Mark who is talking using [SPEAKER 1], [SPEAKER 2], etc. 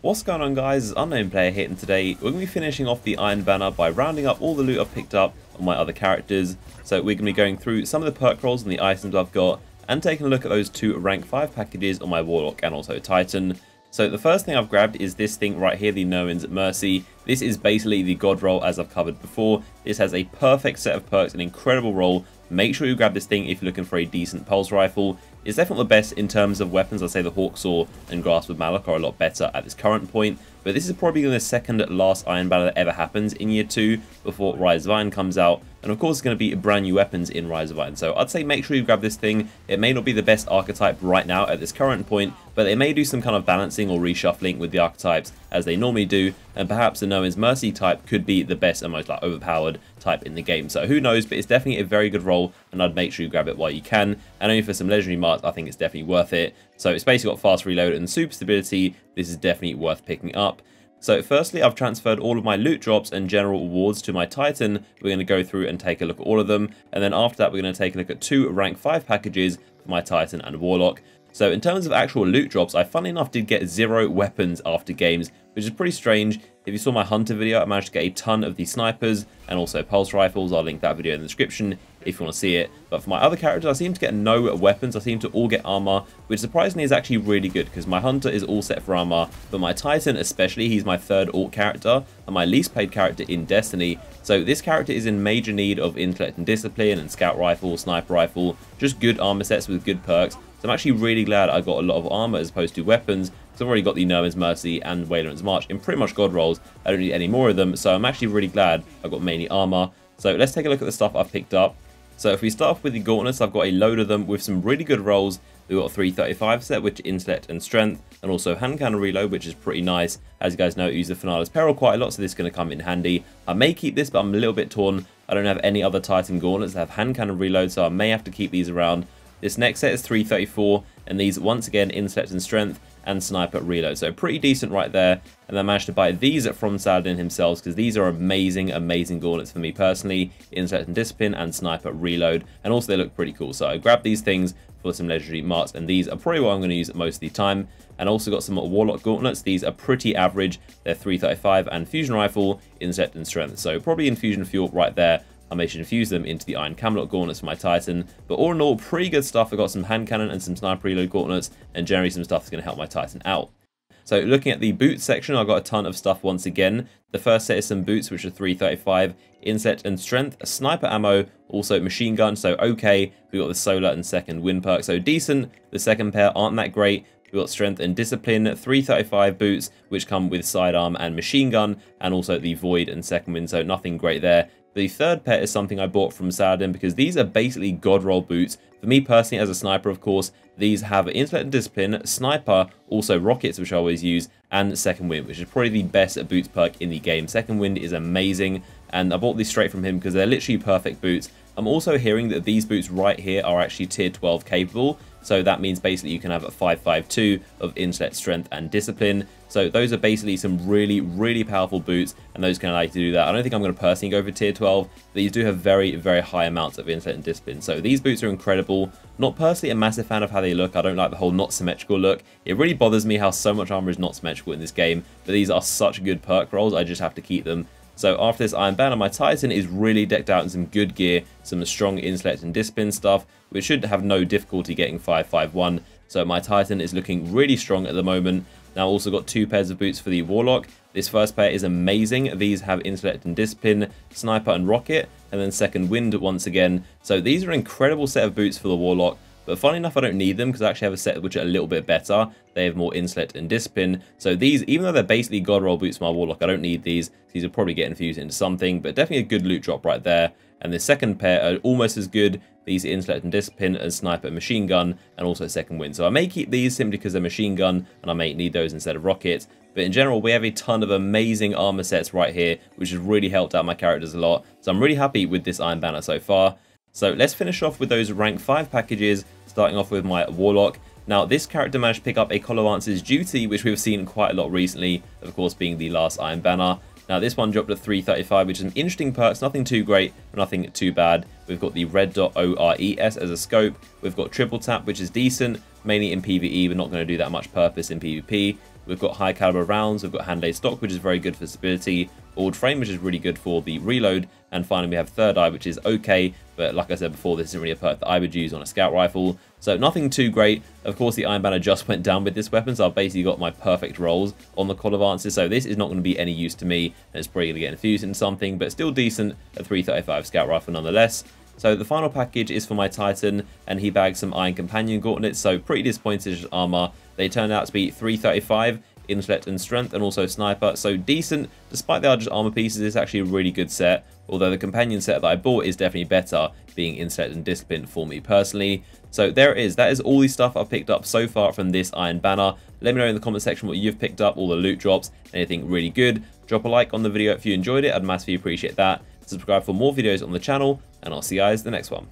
[SPEAKER 1] What's going on, guys? It's Unknown Player here, and today we're going to be finishing off the Iron Banner by rounding up all the loot I've picked up on my other characters. So we're going to be going through some of the perk rolls and the items I've got, and taking a look at those two rank 5 packages on my Warlock and also Titan. So the first thing I've grabbed is this thing right here, the Nirwens Mercy. This is basically the god roll as I've covered before. This has a perfect set of perks, an incredible roll. Make sure you grab this thing if you're looking for a decent pulse rifle. It's definitely the best in terms of weapons. I'd say the Hawksaw and Grasp of Malak are a lot better at this current point. But this is probably the second last Iron Banner that ever happens in Year 2 before Rise of Iron comes out. And of course, it's going to be brand new weapons in Rise of Iron. So I'd say make sure you grab this thing. It may not be the best archetype right now at this current point, but they may do some kind of balancing or reshuffling with the archetypes as they normally do. And perhaps the Nirwens Mercy type could be the best and most overpowered type in the game. So who knows, but it's definitely a very good roll, and I'd make sure you grab it while you can. And only for some legendary marks, I think it's definitely worth it. So it's basically got fast reload and super stability. This is definitely worth picking up. So firstly, I've transferred all of my loot drops and general awards to my Titan. We're going to go through and take a look at all of them. And then after that, we're going to take a look at 2 rank 5 packages for my Titan and Warlock. So in terms of actual loot drops, I funnily enough did get 0 weapons after games, which is pretty strange. If you saw my Hunter video, I managed to get a ton of the snipers and also pulse rifles. I'll link that video in the description if you want to see it. But for my other characters, I seem to get no weapons. I seem to all get armor, which surprisingly is actually really good because my Hunter is all set for armor, but my Titan especially, he's my 3rd alt character and my least played character in Destiny. So this character is in major need of intellect and discipline and scout rifle, sniper rifle, just good armor sets with good perks. So I'm actually really glad I got a lot of armor as opposed to weapons, because I've already got the Nirwens Mercy and Wayland's March in pretty much god rolls. I don't need any more of them, so I'm actually really glad I got mainly armor. So let's take a look at the stuff I've picked up. So if we start off with the gauntlets, I've got a load of them with some really good rolls. We've got a 335 set, which is intellect and strength, and also hand cannon reload, which is pretty nice. As you guys know, I use the Finale's Peril quite a lot, so this is going to come in handy. I may keep this, but I'm a little bit torn. I don't have any other Titan gauntlets that have hand cannon reload, so I may have to keep these around. This next set is 334, and these once again intellect and strength and sniper reload, so pretty decent right there. And I managed to buy these from Saladin himself because these are amazing gauntlets for me personally, intellect and discipline and sniper reload, and also they look pretty cool. So I grabbed these things for some legendary marks, and these are probably what I'm going to use most of the time. And also got some Warlock gauntlets. These are pretty average. They're 335 and fusion rifle, intellect and strength, so probably infusion fuel right there. I may infuse them into the Iron Camelot gauntlets for my Titan. But all in all, pretty good stuff. I got some hand cannon and some sniper reload gauntlets, and generally some stuff that's going to help my Titan out. So looking at the boots section, I got a ton of stuff once again. The first set is some boots, which are 335, intellect and strength, sniper ammo, also machine gun. So okay, we got the solar and second wind perk, so decent. The second pair aren't that great. We've got strength and discipline, 335 boots, which come with sidearm and machine gun, and also the void and second wind, so nothing great there. The third pair is something I bought from Saladin because these are basically god roll boots. For me personally, as a sniper, of course, these have intellect and discipline, sniper, also rockets, which I always use, and second wind, which is probably the best boots perk in the game. Second wind is amazing, and I bought these straight from him because they're literally perfect boots. I'm also hearing that these boots right here are actually tier 12 capable. So that means basically you can have a 552 of intellect, strength, and discipline. So those are basically some really powerful boots, and those can allow you to do that. I don't think I'm going to personally go for tier 12. These do have very high amounts of intellect and discipline. So these boots are incredible. Not personally a massive fan of how they look. I don't like the whole not symmetrical look. It really bothers me how so much armor is not symmetrical in this game. But these are such good perk rolls. I just have to keep them. So after this Iron Banner, my Titan is really decked out in some good gear, some strong intellect and discipline stuff, which should have no difficulty getting 551. So my Titan is looking really strong at the moment. Now also got 2 pairs of boots for the Warlock. This first pair is amazing. These have intellect and discipline, sniper and rocket, and then second wind once again. So these are an incredible set of boots for the Warlock. But funny enough, I don't need them because I actually have a set which are a little bit better. They have more intellect and discipline. So these, even though they're basically god roll boots for my Warlock, I don't need these. These will probably get infused into something, but definitely a good loot drop right there. And the second pair are almost as good. These are intellect and discipline and sniper and machine gun, and also second wind. So I may keep these simply because they're machine gun, and I may need those instead of rockets. But in general, we have a ton of amazing armor sets right here, which has really helped out my characters a lot. So I'm really happy with this Iron Banner so far. So let's finish off with those rank 5 packages, starting off with my Warlock. Now, this character managed to pick up a Colomancer's Duty, which we've seen quite a lot recently, of course being the last Iron Banner. Now, this one dropped at 335, which is some interesting perks, nothing too great, but nothing too bad. We've got the red dot ORES as a scope. We've got triple tap, which is decent, mainly in PvE, but not going to do that much purpose in PvP. We've got high caliber rounds, we've got hand laid stock, which is very good for stability, old frame, which is really good for the reload, and finally we have third eye, which is okay, but like I said before, this isn't really a perk that I would use on a scout rifle, so nothing too great. Of course, the Iron Banner just went down with this weapon, so I've basically got my perfect rolls on the quad advances, so this is not going to be any use to me, and it's probably going to get infused into something, but still decent, a 335 scout rifle nonetheless. So the final package is for my Titan, and he bagged some Iron Companion gauntlets, so pretty disappointed with armor. They turned out to be 335, intellect and strength, and also sniper, so decent. Despite they are just armor pieces, it's actually a really good set, although the companion set that I bought is definitely better, being intellect and discipline for me personally. So there it is, that is all the stuff I've picked up so far from this Iron Banner. Let me know in the comment section what you've picked up, all the loot drops, anything really good. Drop a like on the video if you enjoyed it, I'd massively appreciate that. Subscribe for more videos on the channel, and I'll see you guys in the next one.